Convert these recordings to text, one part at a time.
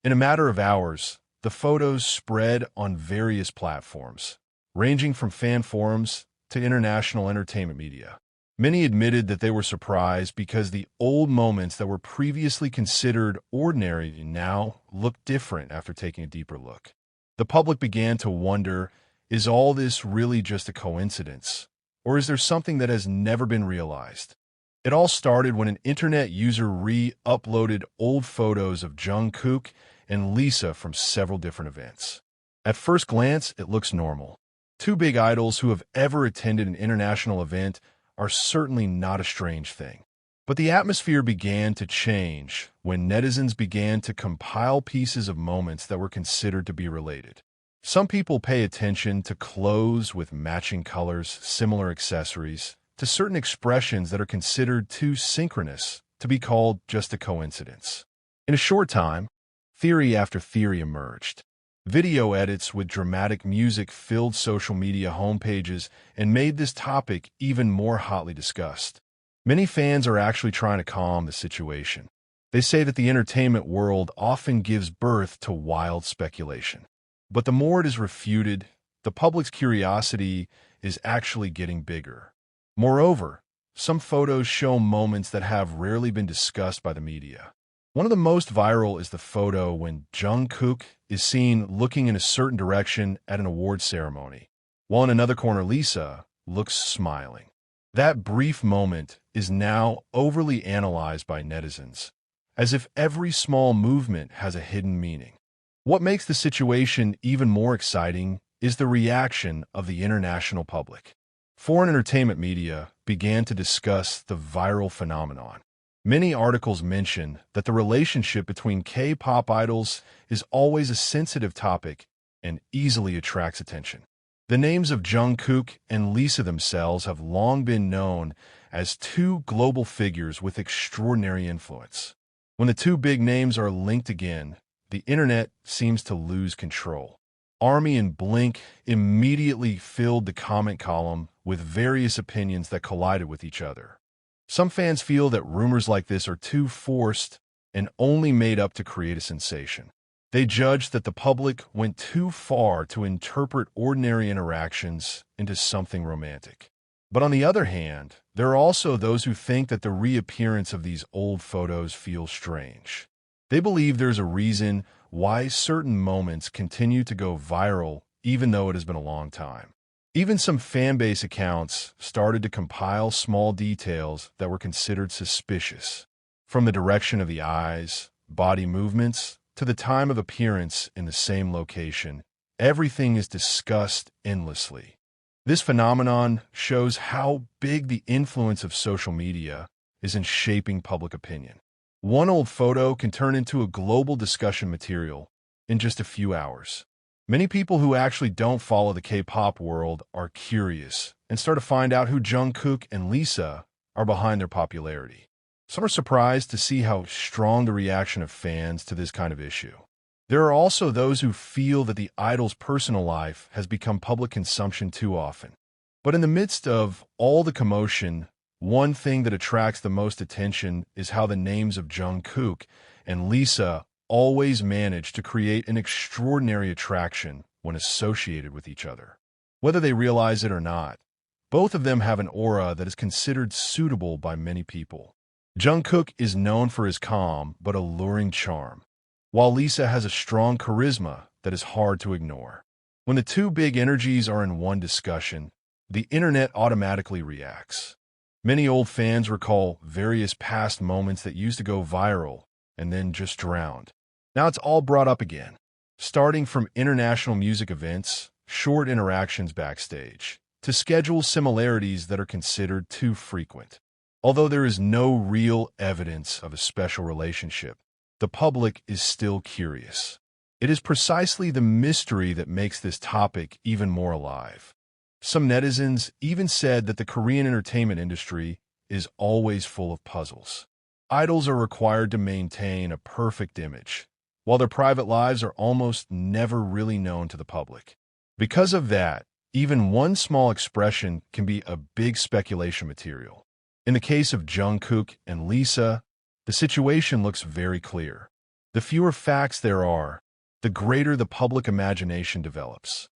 In a matter of hours, the photos spread on various platforms, ranging from fan forums to international entertainment media. Many admitted that they were surprised because the old moments that were previously considered ordinary now look different after taking a deeper look. The public began to wonder, is all this really just a coincidence? Or is there something that has never been realized? It all started when an internet user re-uploaded old photos of Jungkook and Lisa from several different events. At first glance, it looks normal. Two big idols who have ever attended an international event are certainly not a strange thing. But the atmosphere began to change when netizens began to compile pieces of moments that were considered to be related. Some people pay attention to clothes with matching colors, similar accessories, to certain expressions that are considered too synchronous to be called just a coincidence. In a short time, theory after theory emerged. Video edits with dramatic music filled social media homepages and made this topic even more hotly discussed. Many fans are actually trying to calm the situation. They say that the entertainment world often gives birth to wild speculation. But the more it is refuted, the public's curiosity is actually getting bigger. Moreover, some photos show moments that have rarely been discussed by the media. One of the most viral is the photo when Jungkook is seen looking in a certain direction at an award ceremony, while in another corner Lisa looks smiling. That brief moment is now overly analyzed by netizens, as if every small movement has a hidden meaning. What makes the situation even more exciting is the reaction of the international public. Foreign entertainment media began to discuss the viral phenomenon. Many articles mention that the relationship between K-pop idols is always a sensitive topic and easily attracts attention. The names of Jungkook and Lisa themselves have long been known as two global figures with extraordinary influence. When the two big names are linked again, the internet seems to lose control. ARMY and Blink immediately filled the comment column with various opinions that collided with each other. Some fans feel that rumors like this are too forced and only made up to create a sensation. They judge that the public went too far to interpret ordinary interactions into something romantic. But on the other hand, there are also those who think that the reappearance of these old photos feels strange. They believe there's a reason why certain moments continue to go viral even though it has been a long time. Even some fanbase accounts started to compile small details that were considered suspicious, from the direction of the eyes, body movements, to the time of appearance in the same location. Everything is discussed endlessly. This phenomenon shows how big the influence of social media is in shaping public opinion. One old photo can turn into a global discussion material in just a few hours. Many people who actually don't follow the K-pop world are curious and start to find out who Jungkook and Lisa are behind their popularity. Some are surprised to see how strong the reaction of fans to this kind of issue. There are also those who feel that the idol's personal life has become public consumption too often. But in the midst of all the commotion, one thing that attracts the most attention is how the names of Jungkook and Lisa always manage to create an extraordinary attraction when associated with each other. Whether they realize it or not, both of them have an aura that is considered suitable by many people. Jungkook is known for his calm but alluring charm, while Lisa has a strong charisma that is hard to ignore. When the two big energies are in one discussion, the internet automatically reacts. Many old fans recall various past moments that used to go viral and then just drowned. Now it's all brought up again, starting from international music events, short interactions backstage, to schedule similarities that are considered too frequent. Although there is no real evidence of a special relationship, the public is still curious. It is precisely the mystery that makes this topic even more alive. Some netizens even said that the Korean entertainment industry is always full of puzzles. Idols are required to maintain a perfect image, while their private lives are almost never really known to the public. Because of that, even one small expression can be a big speculation material. In the case of Jungkook and Lisa, the situation looks very clear. The fewer facts there are, the greater the public imagination develops.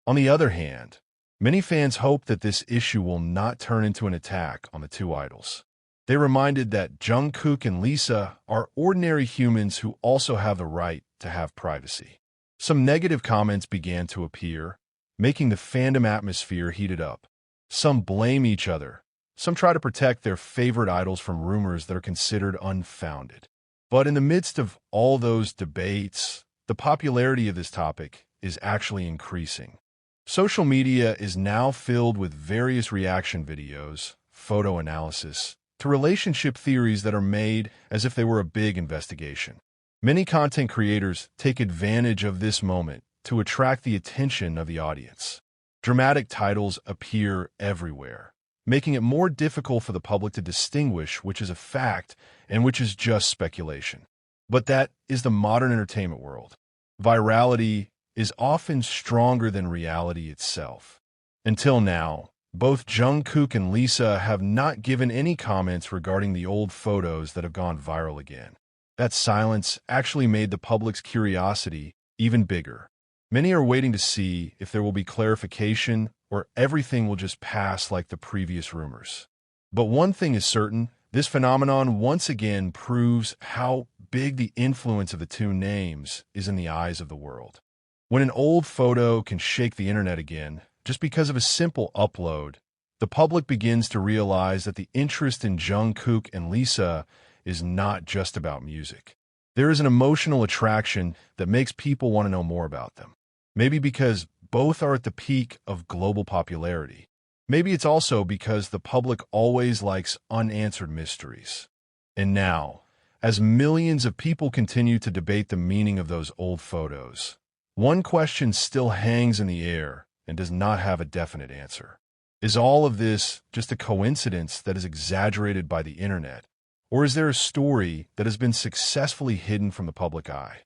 On the other hand, many fans hope that this issue will not turn into an attack on the two idols. They reminded that Jungkook and Lisa are ordinary humans who also have the right to have privacy. Some negative comments began to appear, making the fandom atmosphere heated up. Some blame each other. Some try to protect their favorite idols from rumors that are considered unfounded. But in the midst of all those debates, the popularity of this topic is actually increasing. Social media is now filled with various reaction videos, photo analysis, to relationship theories that are made as if they were a big investigation. Many content creators take advantage of this moment to attract the attention of the audience. Dramatic titles appear everywhere, making it more difficult for the public to distinguish which is a fact and which is just speculation. But that is the modern entertainment world. Virality is often stronger than reality itself. Until now, both Jungkook and Lisa have not given any comments regarding the old photos that have gone viral again. That silence actually made the public's curiosity even bigger. Many are waiting to see if there will be clarification or everything will just pass like the previous rumors. But one thing is certain, this phenomenon once again proves how big the influence of the two names is in the eyes of the world. When an old photo can shake the internet again, just because of a simple upload, the public begins to realize that the interest in Jungkook and Lisa is not just about music. There is an emotional attraction that makes people want to know more about them. Maybe because both are at the peak of global popularity. Maybe it's also because the public always likes unanswered mysteries. And now, as millions of people continue to debate the meaning of those old photos, one question still hangs in the air and does not have a definite answer. Is all of this just a coincidence that is exaggerated by the internet? Or is there a story that has been successfully hidden from the public eye?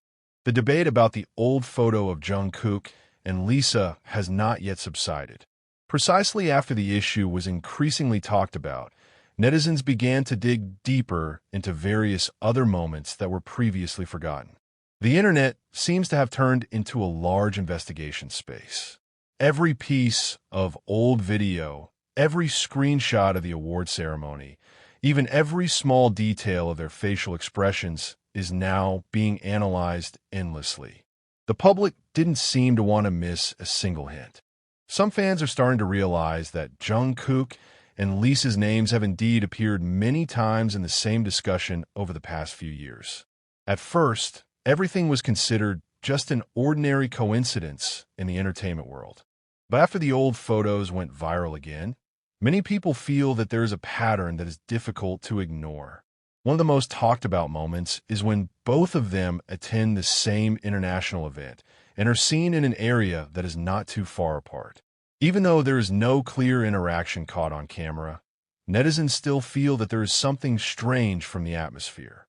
The debate about the old photo of Jungkook and Lisa has not yet subsided. Precisely after the issue was increasingly talked about, netizens began to dig deeper into various other moments that were previously forgotten. The internet seems to have turned into a large investigation space. Every piece of old video, every screenshot of the award ceremony, even every small detail of their facial expressions is now being analyzed endlessly. The public didn't seem to want to miss a single hint. Some fans are starting to realize that Jungkook and Lisa's names have indeed appeared many times in the same discussion over the past few years. At first, everything was considered just an ordinary coincidence in the entertainment world. But after the old photos went viral again, many people feel that there is a pattern that is difficult to ignore. One of the most talked about moments is when both of them attend the same international event and are seen in an area that is not too far apart. Even though there is no clear interaction caught on camera, netizens still feel that there is something strange from the atmosphere.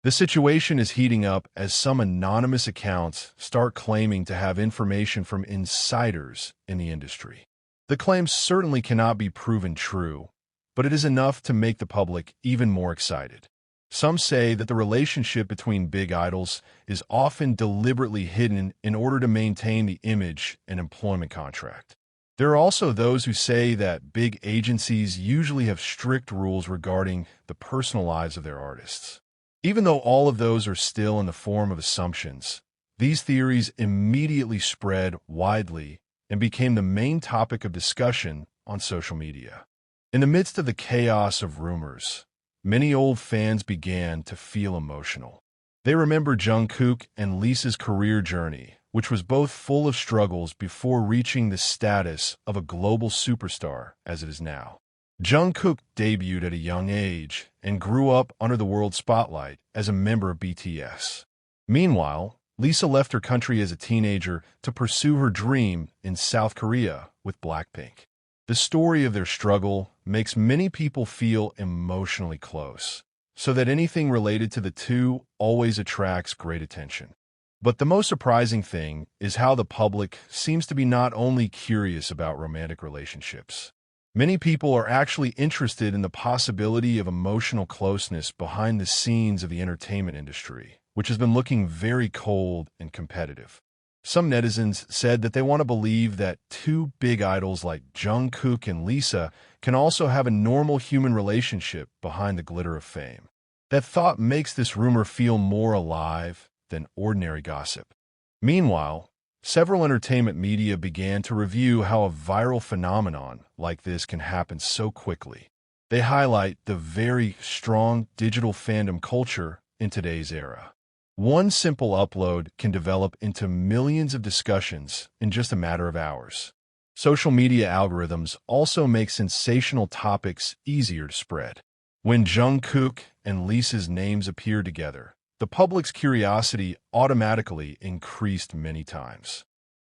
The situation is heating up as some anonymous accounts start claiming to have information from insiders in the industry. The claims certainly cannot be proven true, but it is enough to make the public even more excited. Some say that the relationship between big idols is often deliberately hidden in order to maintain the image and employment contract. There are also those who say that big agencies usually have strict rules regarding the personal lives of their artists. Even though all of those are still in the form of assumptions, these theories immediately spread widely and became the main topic of discussion on social media. In the midst of the chaos of rumors, many old fans began to feel emotional. They remember Jungkook and Lisa's career journey, which was both full of struggles before reaching the status of a global superstar as it is now. Jungkook debuted at a young age and grew up under the world spotlight as a member of BTS. Meanwhile, Lisa left her country as a teenager to pursue her dream in South Korea with Blackpink. The story of their struggle makes many people feel emotionally close, so that anything related to the two always attracts great attention. But the most surprising thing is how the public seems to be not only curious about romantic relationships. Many people are actually interested in the possibility of emotional closeness behind the scenes of the entertainment industry, which has been looking very cold and competitive. Some netizens said that they want to believe that two big idols like Jungkook and Lisa can also have a normal human relationship behind the glitter of fame. That thought makes this rumor feel more alive than ordinary gossip. Meanwhile, several entertainment media began to review how a viral phenomenon like this can happen so quickly. They highlight the very strong digital fandom culture in today's era. One simple upload can develop into millions of discussions in just a matter of hours. Social media algorithms also make sensational topics easier to spread. When Jungkook and Lisa's names appeared together, the public's curiosity automatically increased many times.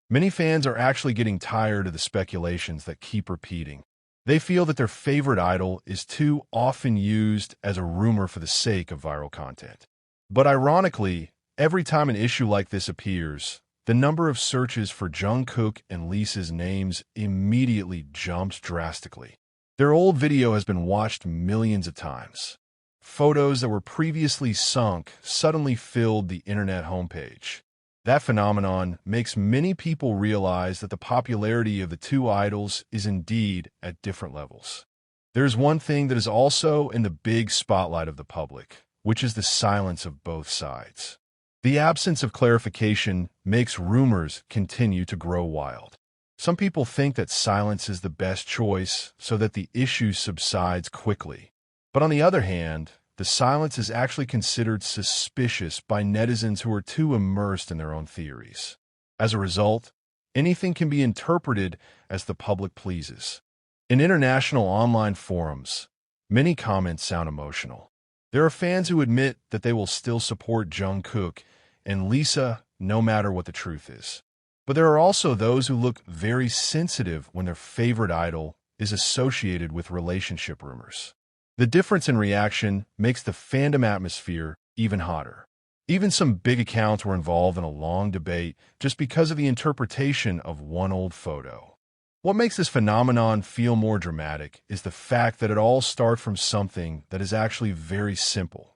Many fans are actually getting tired of the speculations that keep repeating. They feel that their favorite idol is too often used as a rumor for the sake of viral content. But ironically, every time an issue like this appears, the number of searches for Jungkook and Lisa's names immediately jumps drastically. Their old video has been watched millions of times. Photos that were previously sunk suddenly filled the internet homepage. That phenomenon makes many people realize that the popularity of the two idols is indeed at different levels. There's one thing that is also in the big spotlight of the public, which is the silence of both sides. The absence of clarification makes rumors continue to grow wild. Some people think that silence is the best choice so that the issue subsides quickly. But on the other hand, the silence is actually considered suspicious by netizens who are too immersed in their own theories. As a result, anything can be interpreted as the public pleases. In international online forums, many comments sound emotional. There are fans who admit that they will still support Jungkook and Lisa no matter what the truth is. But there are also those who look very sensitive when their favorite idol is associated with relationship rumors. The difference in reaction makes the fandom atmosphere even hotter. Even some big accounts were involved in a long debate just because of the interpretation of one old photo. What makes this phenomenon feel more dramatic is the fact that it all starts from something that is actually very simple: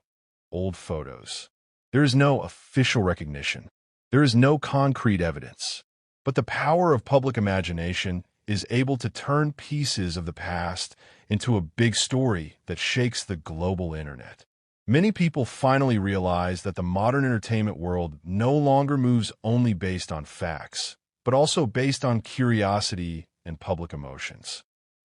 old photos. There is no official recognition. There is no concrete evidence. But the power of public imagination is able to turn pieces of the past into a big story that shakes the global internet. Many people finally realize that the modern entertainment world no longer moves only based on facts, but also based on curiosity and public emotions.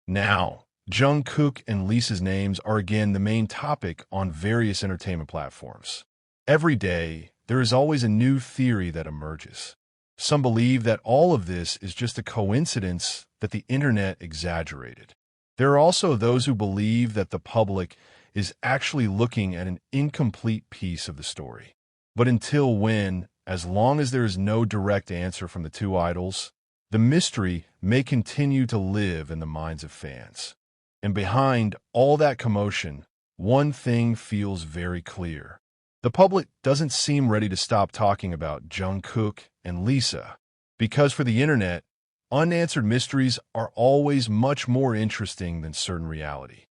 Now, Jungkook and Lisa's names are again the main topic on various entertainment platforms. Every day, there is always a new theory that emerges. Some believe that all of this is just a coincidence that the internet exaggerated. There are also those who believe that the public is actually looking at an incomplete piece of the story. But until when, as long as there is no direct answer from the two idols, the mystery may continue to live in the minds of fans. And behind all that commotion, one thing feels very clear. The public doesn't seem ready to stop talking about Jungkook and Lisa, because for the internet, unanswered mysteries are always much more interesting than certain reality.